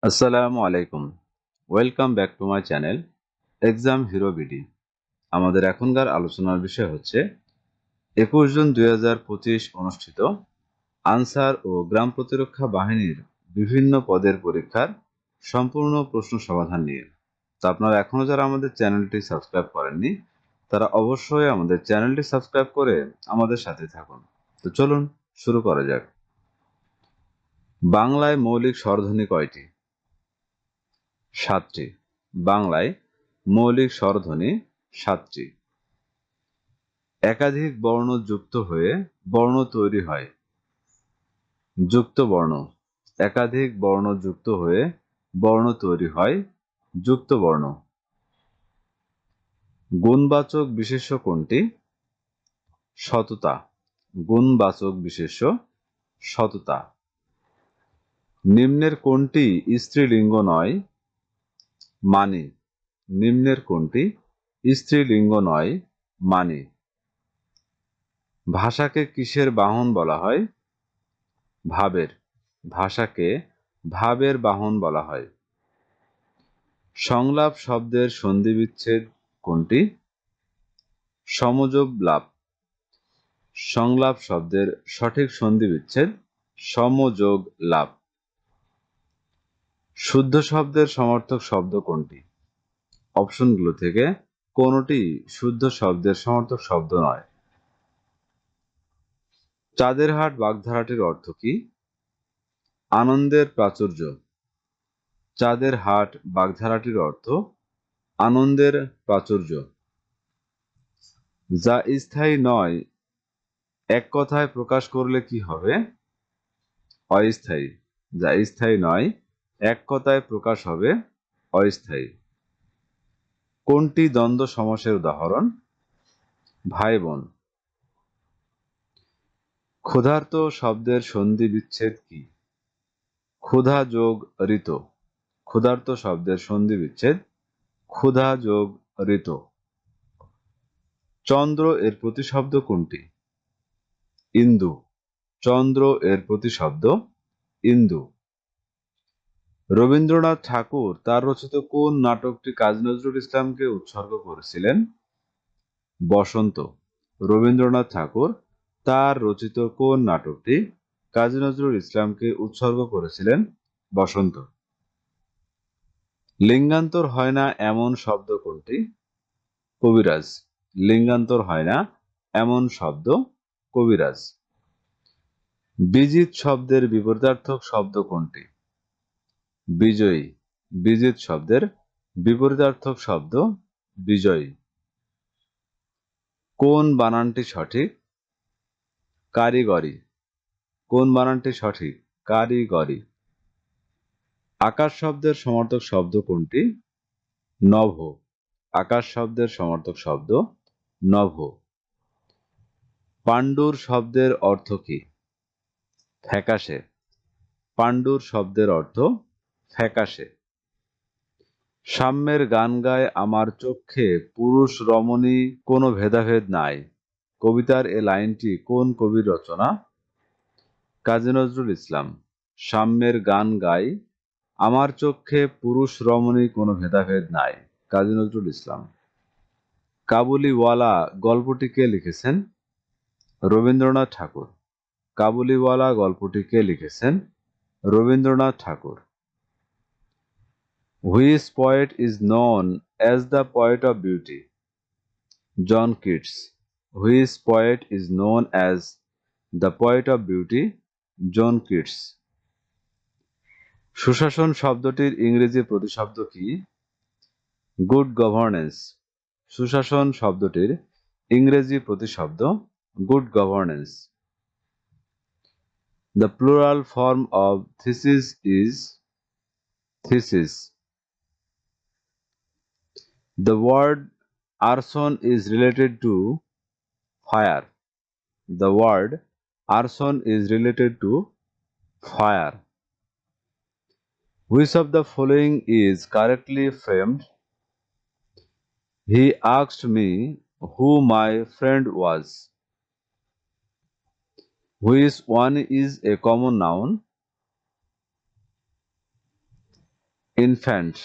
আসসালামু আলাইকুম। Welcome back to my channel exam hero BD. আমাদের এখনকার আলোচনার বিষয় হচ্ছে 21 জুন 2025 অনুষ্ঠিত আনসার ও গ্রাম প্রতিরক্ষা বাহিনীর বিভিন্ন পদের পরীক্ষার সম্পূর্ণ প্রশ্ন সমাধান নিয়ে। তো আপনারা এখনো যারা আমাদের চ্যানেলটি সাবস্ক্রাইব করেননি তারা অবশ্যই আমাদের চ্যানেলটি সাবস্ক্রাইব করে আমাদের সাথে থাকুন। তো চলুন শুরু করা যাক। বাংলায় মৌলিক স্বরধ্বনি কয়টি? 7টি। বাংলায় মৌলিক স্বরধ্বনি 7টি। একাধিক বর্ণ যুক্ত হয়ে বর্ণ তৈরি হয়। যুক্ত বর্ণ। একাধিক বর্ণ যুক্ত হয়ে বর্ণ তৈরি হয় যুক্ত বর্ণ। গুণবাচক বিশেষ্য কোনটি? সততা। গুণবাচক বিশেষ্য সততা। নিম্নের কোনটি স্ত্রীলিঙ্গ নয়? মানি। নিম্নের কোনটি স্ত্রীলিঙ্গ নয়? মানি। ভাষাকে কিসের বাহন বলা হয়? ভাবের। ভাষাকে ভাবের বাহন বলা হয়। সংলাপ শব্দের সন্ধিবিচ্ছেদ কোনটি? সমযোগ লাভ। সংলাপ শব্দের সঠিক সন্ধিবিচ্ছেদ সমযোগ লাভ। শুদ্ধ শব্দের সমার্থক শব্দ কোনটি? অপশনগুলো থেকে কোনটি শুদ্ধ শব্দের সমার্থক শব্দ নয়? চাঁদের হাট বাগধারাটির অর্থ কি? আনন্দের প্রাচুর্য। চাঁদের হাট বাগধারাটির অর্থ আনন্দের প্রাচুর্য। যা স্থায়ী নয় এক কথায় প্রকাশ করলে কি হবে? অস্থায়ী। যা স্থায়ী নয় এক কথায় প্রকাশ হবে অস্থায়ী। কোনটি দ্বন্দ্ব সমাসের উদাহরণ? ভাই বোন। ক্ষুধার্ত শব্দের সন্ধি বিচ্ছেদ কি? ক্ষুধা যোগ ঋত। ক্ষুধার্ত শব্দের সন্ধি বিচ্ছেদ ক্ষুধা যোগ ঋত। চন্দ্র এর প্রতিশব্দ কোনটি? ইন্দু। চন্দ্র এর প্রতিশব্দ ইন্দু। রবীন্দ্রনাথ ঠাকুর তার রচিত কোন নাটকটি কাজী নজরুল ইসলামকে উৎসর্গ করেছিলেন? বসন্ত। রবীন্দ্রনাথ ঠাকুর তার রচিত কোন নাটকটি কাজী নজরুল ইসলামকে উৎসর্গ করেছিলেন? বসন্ত। লিঙ্গান্তর হয় না এমন শব্দ কোনটি? কবিরাজ। লিঙ্গান্তর হয় না এমন শব্দ কবিরাজ। বিজিত শব্দের বিপরীতার্থক শব্দ কোনটি? বিজয়ী। বিজিত শব্দের বিপরীতার্থক শব্দ বিজয়ী। কোন বানানটি সঠিক? কারিগরি। কোন বানানটি সঠিক? কারিগরি। আকাশ শব্দের সমার্থক শব্দ কোনটি? নভ। আকাশ শব্দের সমার্থক শব্দ নভ। পাণ্ডুর শব্দের অর্থ কি? ফ্যাকাশে। পাণ্ডুর শব্দের অর্থ ফ্যাকাশে। সাম্যের গান গায় আমার চক্ষে পুরুষ রমণী কোনো ভেদাভেদ নাই। কবিতার এ লাইনটি কোন কবির রচনা? কাজী নজরুল ইসলাম। সাম্যের গান গাই আমার চক্ষে পুরুষ রমণী কোনো ভেদাভেদ নাই। কাজী নজরুল ইসলাম। কাবুলিওয়ালা গল্পটি কে লিখেছেন? রবীন্দ্রনাথ ঠাকুর। কাবুলিওয়ালা গল্পটি কে লিখেছেন? Rabindranath Tagore. Which poet is known as the poet of beauty? John Keats. Which poet is known as the poet of beauty? John Keats. সুশাসন শব্দটির ইংরেজি প্রতিশব্দ কি? Good governance. সুশাসন শব্দটির ইংরেজি প্রতিশব্দ good governance. The plural form of thesis is thesis. The word arson is related to fire. The word arson is related to fire. Which of the following is correctly framed? He asked me who my friend was. Which one is a common noun? infant.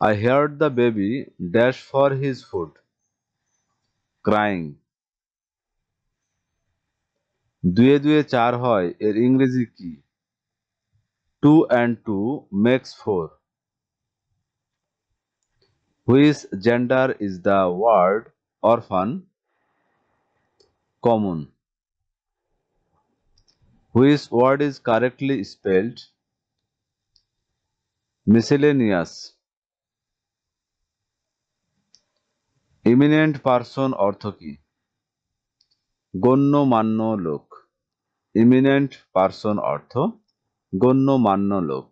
I heard the baby dash for his food, crying. দুয়ে দুয়ে চার হয় এর ইংরেজি কি? 2 and 2 makes 4. Which gender is the word orphan? Common. Which word is correctly spelled? Miscellaneous. Eminent person অর্থ কি? গণ্যমান্য লোক। Eminent person অর্থ গণ্যমান্য লোক।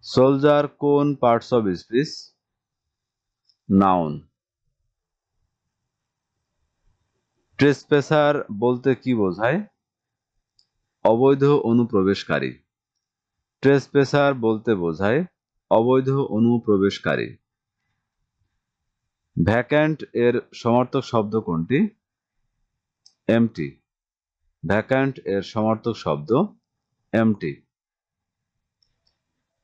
Soldier কোন parts of speech? Noun. Trespasser বলতে কি বোঝায়? অবৈধ অনুপ্রবেশকারী। Trespasser বলতে বোঝায় অবৈধ অনুপ্রবেশকারী। Vacant এর সমার্থক শব্দ কোনটি? Empty. Vacant এর সমার্থক শব্দ empty.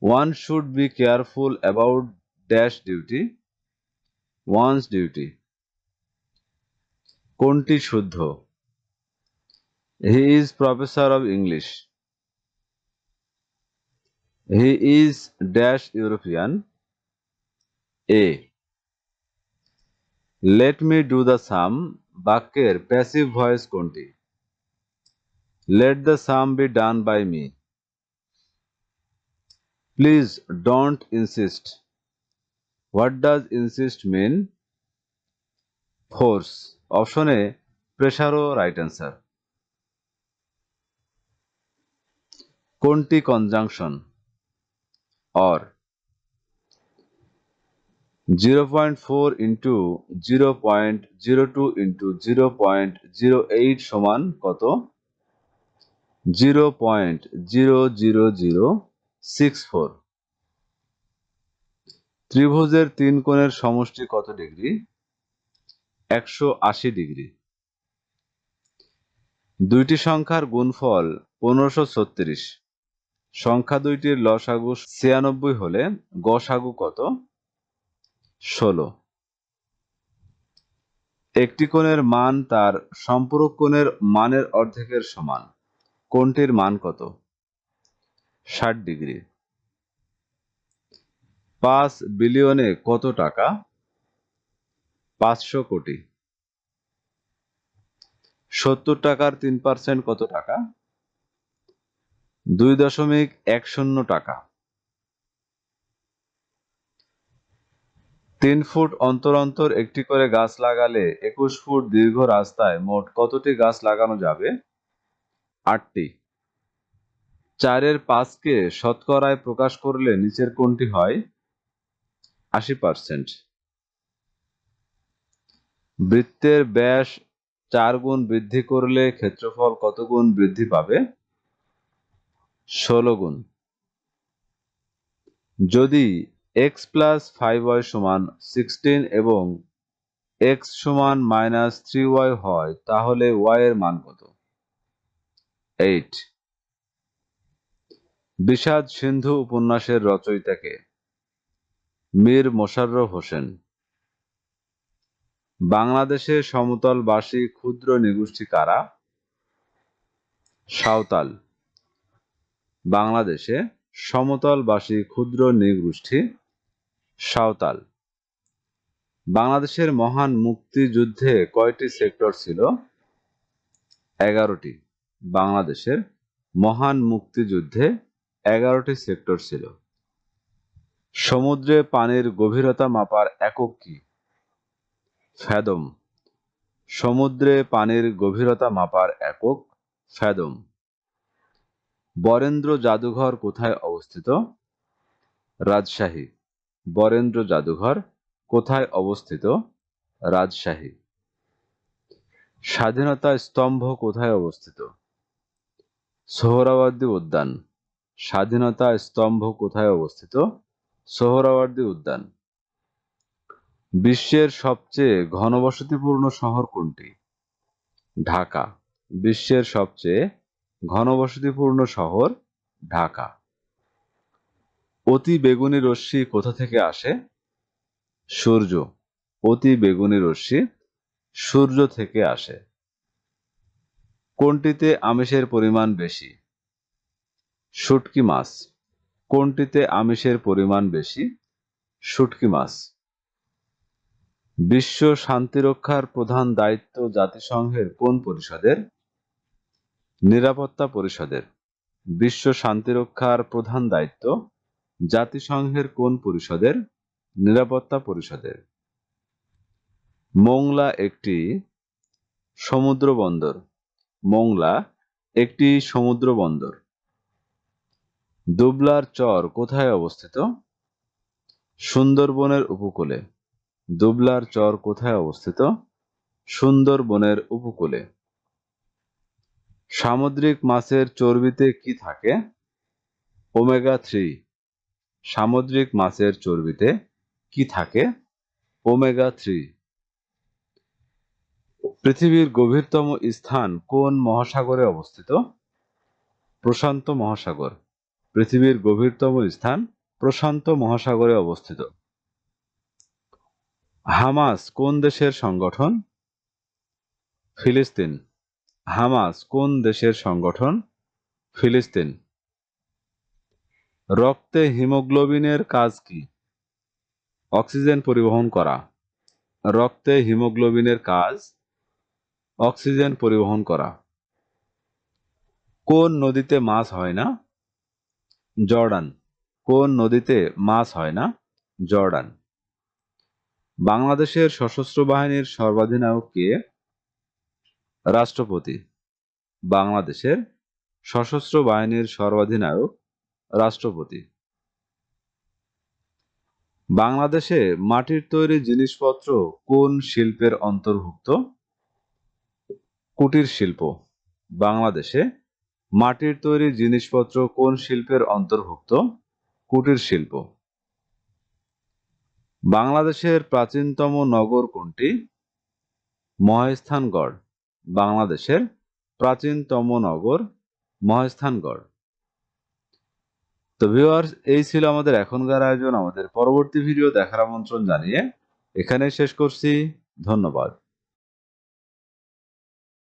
One should be careful about dash duty. One's duty. কোনটি শুদ্ধ? He is professor of English. He is dash European. A. Let me do the sum বাক্যের প্যাসিভ ভয়েস কোনটি? Let the sum be done by me. Please don't insist. What does insist mean? Force. Option A, pressure ও right answer. কোনটি conjunction? Or. 0.4 into 0.02 into 0.08 সমান কত? 0.00064. ত্রিভুজের তিন কোণের সমষ্টি কত ডিগ্রি? 180 ডিগ্রি। দুইটি সংখ্যার গুণফল 1536। সংখ্যা দুইটির লসাগু 96 হলে গসাগু কত? 16। একটি কোণের মান তার সম্পূরক কোণের মানের অর্ধেকের সমান। কোণটির মান কত? 60 ডিগ্রি। 5 বিলিয়নে কত টাকা? 500 কোটি। 70 টাকার 3% কত টাকা? 2.10 টাকা। 3 ফুট অন্তর অন্তর একটি করে গাছ লাগালে 21 ফুট দীর্ঘ রাস্তায় মোট কতটি গাছ লাগানো যাবে? 8টি। 4 এর 5 কে শতকরায় প্রকাশ করলে নিচের কোনটি হয়? 80%। বৃত্তের ব্যাস 4 গুণ বৃদ্ধি করলে ক্ষেত্রফল কত গুণ বৃদ্ধি পাবে? 16 গুণ। যদি x + 5y = 16 এবং x = -3y হয় তাহলে y এর মান কত? 8। বিষাদ সিন্ধু উপন্যাসের রচয়িতা কে? মীর মোশাররফ হোসেন। বাংলাদেশে সমতলবাসী ক্ষুদ্র নৃগোষ্ঠী কারা? সাঁওতাল। বাংলাদেশে সমতলবাসী ক্ষুদ্র নৃগোষ্ঠী সাঁওতাল। বাংলাদেশের মহান মুক্তিযুদ্ধে কয়টি সেক্টর ছিল? 11টি। বাংলাদেশের মহান মুক্তিযুদ্ধে 11টি সেক্টর ছিল। সমুদ্রে পানির গভীরতা মাপার একক কি? ফ্যাদম। সমুদ্রে পানির গভীরতা মাপার একক ফ্যাদম। বরেন্দ্র জাদুঘর কোথায় অবস্থিত? রাজশাহী। বরেন্দ্র জাদুঘর কোথায় অবস্থিত? রাজশাহী। স্বাধীনতা স্তম্ভ কোথায় অবস্থিত? সোহরাওয়ার্দী উদ্যান। স্বাধীনতা স্তম্ভ কোথায় অবস্থিত? সোহরাওয়ার্দী উদ্যান। বিশ্বের সবচেয়ে ঘনবসতিপূর্ণ শহর কোনটি? ঢাকা। বিশ্বের সবচেয়ে ঘনবসতিপূর্ণ শহর ঢাকা। অতি বেগুনি রশ্মি কোথা থেকে আসে? সূর্য। অতি বেগুনি রশ্মি সূর্য থেকে আসে। কোনটিতে আমিষের পরিমাণ বেশি? শুটকি মাছ। কোনটিতে আমিষের পরিমাণ বেশি? শুটকি মাছ। বিশ্ব শান্তিরক্ষার প্রধান দায়িত্ব জাতিসংঘের কোন পরিষদের? নিরাপত্তা পরিষদের। বিশ্ব শান্তিরক্ষার প্রধান দায়িত্ব জাতিসংঘের কোন পরিষদের? নিরাপত্তা পরিষদের। মোংলা একটি সমুদ্র বন্দর। মোংলা একটি সমুদ্র বন্দর। দুবলার চর কোথায় অবস্থিত? সুন্দরবনের উপকূলে। দুবলার চর কোথায় অবস্থিত? সুন্দরবনের উপকূলে। সামুদ্রিক মাছের চর্বিতে কি থাকে? ওমেগা 3। সামুদ্রিক মাছের চর্বিতে কি থাকে? ওমেগা 3। পৃথিবীর গভীরতম স্থান কোন মহাসাগরে অবস্থিত? প্রশান্ত মহাসাগর। পৃথিবীর গভীরতম স্থান প্রশান্ত মহাসাগরে অবস্থিত। হামাস কোন দেশের সংগঠন? ফিলিস্তিন। হামাস কোন দেশের সংগঠন? ফিলিস্তিন। রক্তে হিমোগ্লোবিনের কাজ কি? অক্সিজেন পরিবহন করা। রক্তে হিমোগ্লোবিনের কাজ অক্সিজেন পরিবহন করা। কোন নদীতে মাছ হয় না? জর্ডান। কোন নদীতে মাছ হয় না? জর্ডান। বাংলাদেশের সশস্ত্র বাহিনীর সর্বাধিনায়ক কে? রাষ্ট্রপতি। বাংলাদেশের সশস্ত্র বাহিনীর সর্বাধিনায়ক রাষ্ট্রপতি। বাংলাদেশে মাটির তৈরি জিনিসপত্র কোন শিল্পের অন্তর্ভুক্ত? কুটির শিল্প। বাংলাদেশে মাটির তৈরি জিনিসপত্র কোন শিল্পের অন্তর্ভুক্ত? কুটির শিল্প। বাংলাদেশের প্রাচীনতম নগর কোনটি? মহাস্থানগড়। বাংলাদেশের প্রাচীনতম নগর মহাস্থানগড়। তো ভিউয়ার্স, এই ছিল আমাদের এখনকার আয়োজন। আমাদের পরবর্তী ভিডিও দেখার আমন্ত্রণ জানিয়ে এখানেই শেষ করছি। ধন্যবাদ।